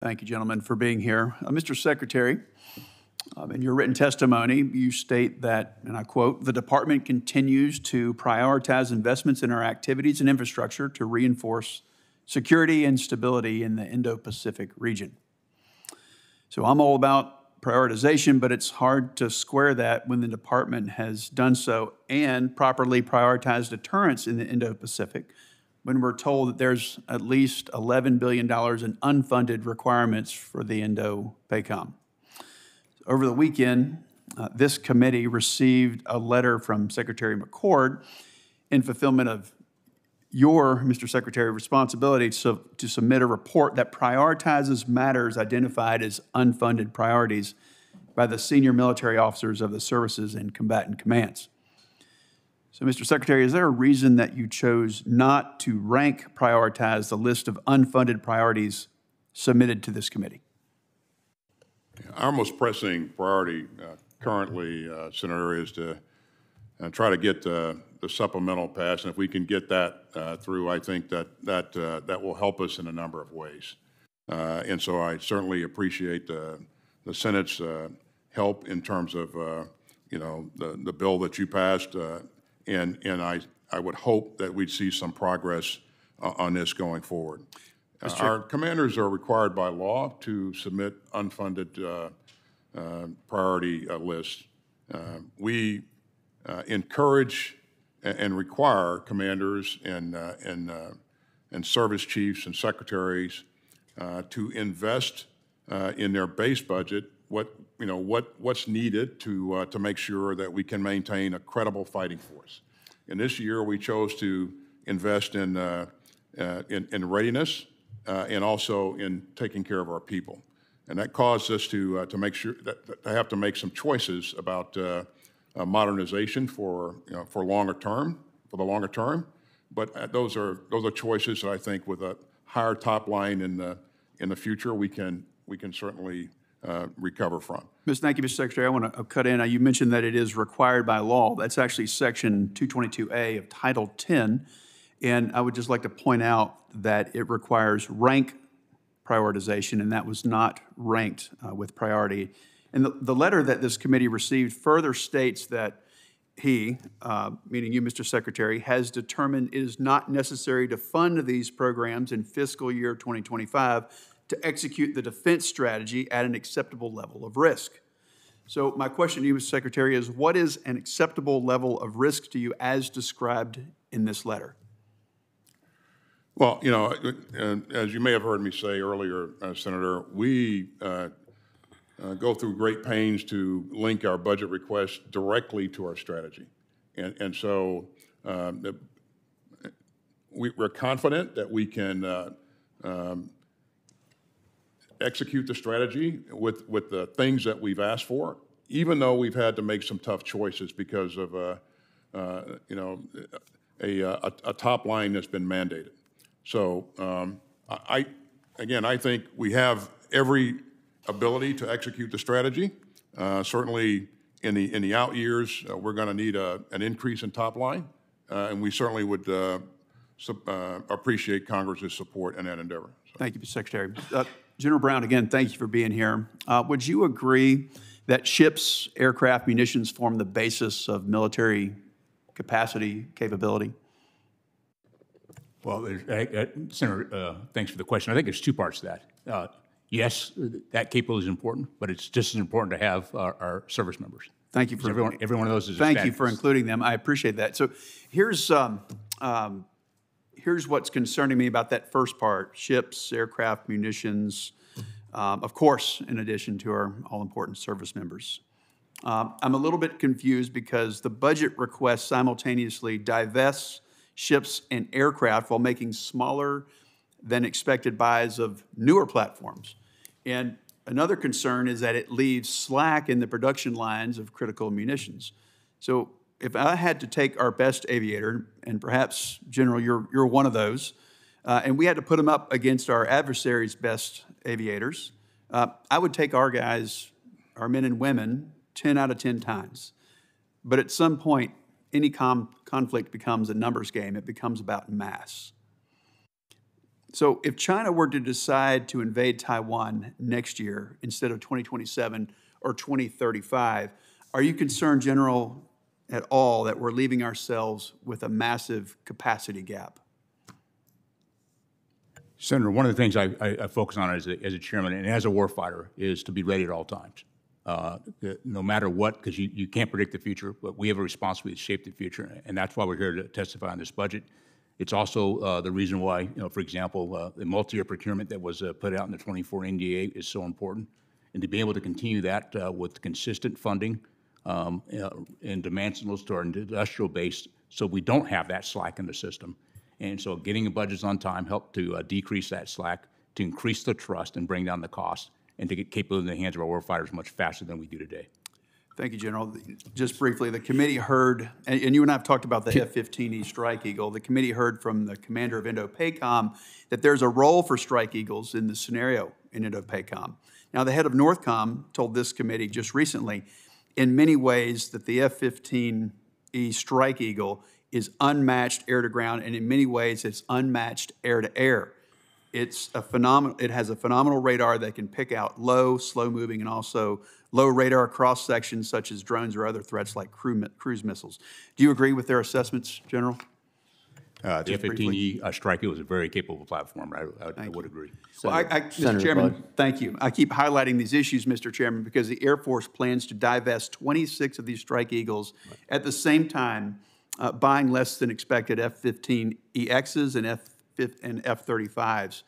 Thank you, gentlemen, for being here. Mr. Secretary, in your written testimony, you state that, and I quote, "The department continues to prioritize investments in our activities and infrastructure to reinforce security and stability in the Indo-Pacific region." So I'm all about prioritization, but it's hard to square that when the department has done so and properly prioritized deterrence in the Indo-Pacific, when we're told that there's at least $11 billion in unfunded requirements for the Indo-PACOM. Over the weekend, this committee received a letter from Secretary McCord in fulfillment of your, Mr. Secretary, responsibility to submit a report that prioritizes matters identified as unfunded priorities by the senior military officers of the services and combatant commands. So, Mr. Secretary, is there a reason that you chose not to rank prioritize the list of unfunded priorities submitted to this committee? Our most pressing priority currently, Senator, is to try to get the supplemental passed. And if we can get that through, I think that will help us in a number of ways. And so I certainly appreciate the Senate's help in terms of the bill that you passed. And I would hope that we'd see some progress on this going forward. Our commanders are required by law to submit unfunded priority lists. We encourage and require commanders and service chiefs and secretaries to invest in their base budget what's needed to make sure that we can maintain a credible fighting force. And this year we chose to invest in readiness and also in taking care of our people. And that caused us to make sure that I have to make some choices about modernization for the longer term. But those are choices that I think with a higher top line in the future we can certainly recover from. Thank you, Mr. Secretary. I want to cut in. You mentioned that it is required by law. That's actually Section 222A of Title 10. And I would just like to point out that it requires rank prioritization, and that was not ranked with priority. And the letter that this committee received further states that he, meaning you, Mr. Secretary, has determined it is not necessary to fund these programs in fiscal year 2025 to execute the defense strategy at an acceptable level of risk. So my question to you, Mr. Secretary, is what is an acceptable level of risk to you as described in this letter? Well, as you may have heard me say earlier, Senator, we go through great pains to link our budget requests directly to our strategy. And so we're confident that we can execute the strategy with the things that we've asked for, even though we've had to make some tough choices because of a top line that's been mandated. So I think we have every ability to execute the strategy. Certainly in the out years, we're going to need an increase in top line, and we certainly would appreciate Congress's support in that endeavor. So. Thank you, Mr. Secretary. General Brown, again, thank you for being here. Would you agree that ships, aircraft, munitions form the basis of military capacity, capability? Well, Senator, thanks for the question. I think there's two parts to that. Yes, that capability is important, but it's just as important to have our service members. Thank you for every one of those is. Thank you for including them. I appreciate that. So here's what's concerning me about that first part: ships, aircraft, munitions. Of course, in addition to our all-important service members. I'm a little bit confused because the budget request simultaneously divests ships and aircraft while making smaller than expected buys of newer platforms. And another concern is that it leaves slack in the production lines of critical munitions. So if I had to take our best aviator, and perhaps, General, you're one of those, and we had to put them up against our adversaries' best aviators, I would take our guys, our men and women, 10 out of 10 times. But at some point, any conflict becomes a numbers game. It becomes about mass. So if China were to decide to invade Taiwan next year instead of 2027 or 2035, are you concerned, General, at all that we're leaving ourselves with a massive capacity gap? Senator, one of the things I focus on as a chairman and as a warfighter is to be ready at all times. No matter what, because you can't predict the future, but we have a responsibility to shape the future, and that's why we're here to testify on this budget. It's also the reason why, for example, the multi-year procurement that was put out in the 24 NDA is so important, and to be able to continue that with consistent funding and demand signals to our industrial base, so we don't have that slack in the system. And so getting the budgets on time helped to decrease that slack, to increase the trust and bring down the cost, and to get capability in the hands of our warfighters much faster than we do today. Thank you, General. Just briefly, the committee heard, and you and I have talked about the F-15E Strike Eagle. The committee heard from the commander of Indo-PACOM that there's a role for Strike Eagles in the scenario in Indo-PACOM. Now, the head of NORTHCOM told this committee just recently, in many ways, that the F-15E Strike Eagle is unmatched air-to-ground, and in many ways, it's unmatched air-to-air. It has a phenomenal radar that can pick out low, slow-moving, and also low radar cross-sections such as drones or other threats like cruise missiles. Do you agree with their assessments, General? The F-15E Strike Eagle is a very capable platform. I would agree. Well, Mr. Chairman, thank you. I keep highlighting these issues, Mr. Chairman, because the Air Force plans to divest 26 of these Strike Eagles at the same time buying less than expected F-15EXs and F-35s.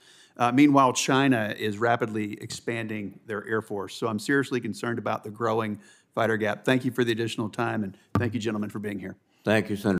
Meanwhile, China is rapidly expanding their Air Force. So I'm seriously concerned about the growing fighter gap. Thank you for the additional time, and thank you, gentlemen, for being here. Thank you, Senator.